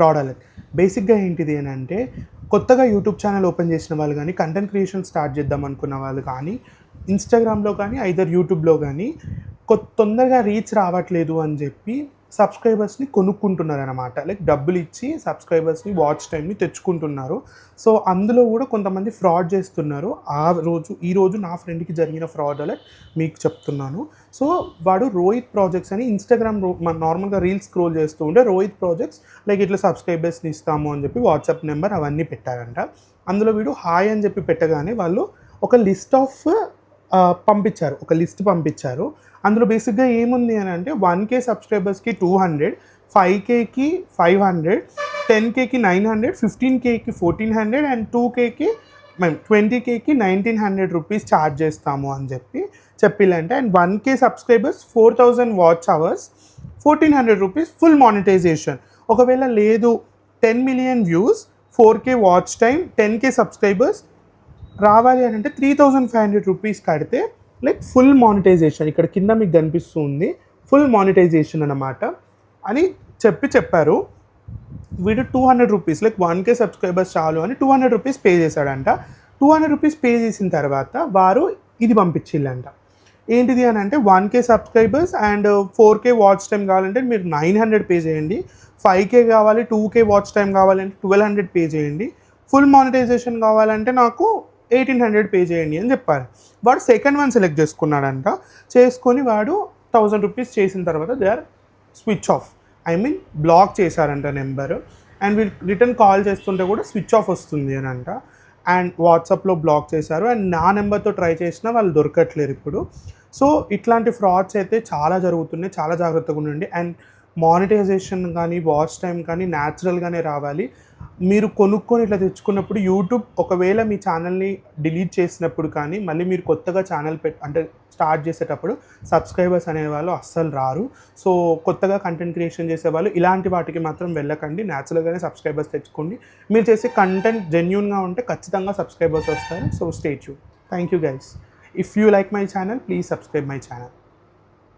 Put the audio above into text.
Fraud alert. బేసిక్గా ఏంటిది అని అంటే, కొత్తగా యూట్యూబ్ ఛానల్ ఓపెన్ చేసిన వాళ్ళు కానీ, కంటెంట్ క్రియేషన్ స్టార్ట్ చేద్దాం అనుకున్న వాళ్ళు కానీ, ఇన్స్టాగ్రామ్లో కానీ ఐదర్ యూట్యూబ్లో కానీ తొందరగా రీచ్ రావట్లేదు అని చెప్పి సబ్స్క్రైబర్స్ని కొనుక్కుంటున్నారనమాట. లైక్ డబ్బులు ఇచ్చి సబ్స్క్రైబర్స్ని, వాచ్ టైంని తెచ్చుకుంటున్నారు. సో అందులో కూడా కొంతమంది ఫ్రాడ్ చేస్తున్నారు. ఈరోజు నా ఫ్రెండ్కి జరిగిన ఫ్రాడ్ అలర్ట్ మీకు చెప్తున్నాను. సో వాడు రోహిత్ ప్రాజెక్ట్స్ అని ఇన్స్టాగ్రామ్ నార్మల్గా రీల్స్ స్క్రోల్ చేస్తూ ఉంటే రోహిత్ ప్రాజెక్ట్స్ లైక్ ఇట్లా సబ్స్క్రైబర్స్ని ఇస్తాము అని చెప్పి వాట్సాప్ నెంబర్ అవన్నీ పెట్టారంట. అందులో వీడు హాయ్ అని చెప్పి పెట్టగానే వాళ్ళు ఒక లిస్ట్ ఆఫ్ పంపించారు, ఒక లిస్ట్ పంపించారు. అందులో బేసిక్గా ఏముంది అని అంటే 1K సబ్స్క్రైబర్స్కి 200, 5Kకి 500, 10Kకి 900, 15Kకి 1400 అండ్ 2Kకి 20Kకి 1900 రూపీస్ ఛార్జ్ చేస్తాము అని చెప్పిల్లంటే. And 1K subscribers 4000 watch hours, 1400 rupees full monetization. ఒకవేళ లేదు 10 million views, 4K watch time, 10K subscribers రావాలి అని అంటే 3500 రూపీస్ కడితే లైక్ ఫుల్ మానిటైజేషన్. ఇక్కడ కింద మీకు కనిపిస్తుంది ఫుల్ మానిటైజేషన్ అన్నమాట అని చెప్పారు. వీడు 200 రూపీస్ లైక్ 1K సబ్స్క్రైబర్స్ చాలు అని 200 రూపీస్ పే చేశాడంట. 200 రూపీస్ పే చేసిన తర్వాత వారు ఇది పంపించిల్లంట. ఏంటిది అని అంటే 1K subscribers and 4K watch time కావాలంటే మీరు 900 పే చేయండి, 5K కావాలి, 2K వాచ్ టైం కావాలంటే 1200 పే చేయండి, ఫుల్ మానిటైజేషన్ కావాలంటే నాకు 1800 పే చేయండి అని చెప్పారు. వాడు సెకండ్ వన్ సెలెక్ట్ చేసుకున్నాడంట. చేసుకొని వాడు 1000 రూపీస్ చేసిన తర్వాత they are switch off, block చేశారంట నెంబరు. అండ్ వీళ్ళు రిటర్న్ కాల్ చేస్తుంటే కూడా స్విచ్ ఆఫ్ వస్తుంది అని అంట. అండ్ వాట్సాప్లో బ్లాక్ చేశారు. అండ్ నా నెంబర్తో ట్రై చేసినా వాళ్ళు దొరకట్లేరు ఇప్పుడు. సో ఇట్లాంటి ఫ్రాడ్స్ అయితే చాలా జరుగుతున్నాయి, చాలా జాగ్రత్తగా ఉండండి. అండ్ మానిటైజేషన్ కానీ వాచ్ టైం కానీ న్యాచురల్గానే రావాలి. మీరు కొనుక్కొని ఇట్లా తెచ్చుకున్నప్పుడు యూట్యూబ్ ఒకవేళ మీ ఛానల్ని డిలీట్ చేసినప్పుడు కానీ మళ్ళీ మీరు కొత్తగా ఛానల్ అంటే స్టార్ట్ చేసేటప్పుడు సబ్స్క్రైబర్స్ అనేవాళ్ళు అస్సలు రారు. సో కొత్తగా కంటెంట్ క్రియేషన్ చేసేవాళ్ళు ఇలాంటి వాటికి మాత్రం వెళ్ళకండి, న్యాచురల్గానే సబ్స్క్రైబర్స్ తెచ్చుకోండి. మీరు చేసే కంటెంట్ జెన్యూన్గా ఉంటే ఖచ్చితంగా సబ్స్క్రైబర్స్ వస్తారు. So stay tune. Thank you guys. If you like my channel please subscribe my channel.